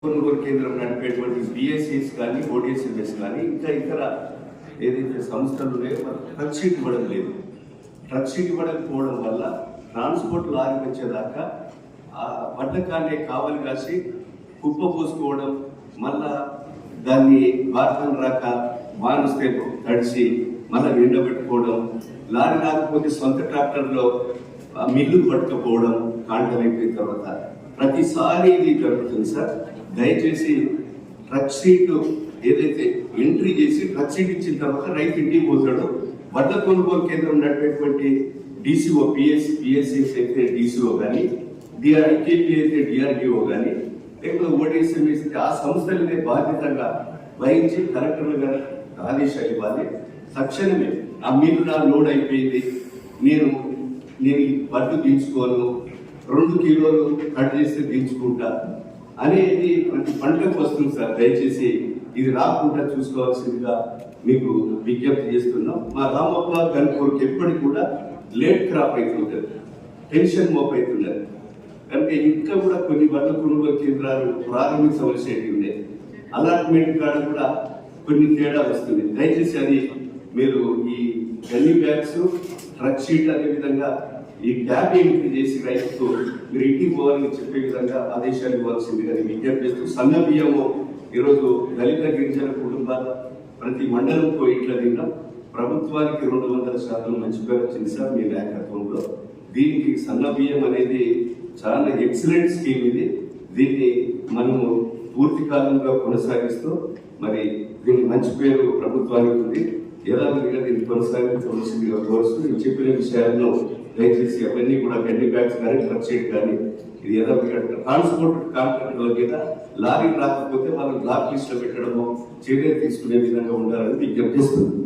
కొనుగోలు కేంద్రం నడిపేటువంటి బిఎస్సిస్ కానీ ఓడిఎస్ఎంఎస్ కానీ ఇంకా ఇతర ఏదైతే సంస్థలు ఉన్నాయో మనకు ట్రక్ షీట్ ఇవ్వడం లేదు. ట్రక్ షీట్ ఇవ్వకపోవడం వల్ల ట్రాన్స్పోర్ట్ లారీ వచ్చేదాకా ఆ పట్టకాన్ని కావలి కాసి కుప్ప పోసుకోవడం, మళ్ళా దాన్ని వార్తలు రాక వానస్తే తడిచి మళ్ళీ ఎండబెట్టుకోవడం, లారీ రాకపోతే సొంత ట్రాక్టర్లో మిల్లు పట్టుకపోవడం కాంటలు అయిపోయిన తర్వాత ప్రతిసారి ఇది జరుగుతుంది సార్. దయచేసి ట్రక్ షీట్ ఏదైతే ఎంట్రీ చేసి ట్రక్ షీట్ ఇచ్చిన తర్వాత రైతు ఇంటికి పోతాడు. వడ్ల కొనుగోలు కేంద్రం నడిపేటువంటి డిసిఓ పిఎస్సిఎస్ అయితే డిసిఓ కానీ, డిఆర్కేపీ అయితే డిఆర్డిఓ కానీ, లేకపోతే ఓడిఎస్ఎంఎస్ అయితే ఆ సంస్థలనే బాధ్యతగా వహించి కలెక్టర్లు గారు ఆదేశాలు ఇవ్వాలి. తక్షణమే ఆ మీరు నా లోడ్ అయిపోయింది, నేను వడ్లు దించుకోను, 2 కిలోలు కట్ చేస్తే దించుకుంటా అనేది ప్రతి పంటకు వస్తుంది సార్. దయచేసి ఇది రాకుండా చూసుకోవాల్సిందిగా మీకు విజ్ఞప్తి చేస్తున్నాం. మా రామప్ప గన్పూర్కి ఎప్పటికి కూడా లేట్ క్రాప్ అవుతుంటుంది, టెన్షన్ మోప్ అవుతున్నది కనుక ఇంకా కూడా కొన్ని వడ్ల కొనుగోలు కేంద్రాలు ప్రారంభించవలసినవి ఉన్నాయి. అలాట్మెంట్ కాడ కూడా కొన్ని తేడా వస్తుంది. దయచేసి అది మీరు ఈ గన్ని బ్యాగ్స్, ట్రక్ షీట్ అనే విధంగా ఈ గ్యాప్ ఎంట్రీ చేసి రైతుకు మీరు ఇంటికి పోవాలని చెప్పే విధంగా ఆదేశాలు ఇవ్వాల్సిందిగా విజ్ఞప్తి చేస్తూ, సన్న బియ్యము ఈరోజు దళిత గిరిజన కుటుంబాల ప్రతి మండలంతో ఇట్లా తిన్నాం. ప్రభుత్వానికి 200% మంచి పేరు వచ్చింది సార్ మీ నాయకత్వంలో. దీనికి సన్న బియ్యం అనేది చాలా ఎక్సలెంట్ స్కీమ్. దీన్ని మనము పూర్తి కాలంగా కొనసాగిస్తూ మరి దీనికి మంచి పేరు ప్రభుత్వానికి ఉంది. యథావిధిగా దీన్ని కొనసాగించవలసిందిగా కోరుస్తూ ఈ చెప్పిన విషయాలను దయచేసి అవన్నీ కూడా గడ్డి బ్యాగ్స్ కానీ ట్రక్ షీట్ కానీ ఇది యథావిధిగా ట్రాన్స్పోర్ట్ కాంట్రాక్టుల మీద లారీ రాకపోతే మనం బ్లాక్ లిస్ట్ లో పెట్టడము చర్యలు తీసుకునే విధంగా ఉండాలని విజ్ఞప్తి చేస్తుంది.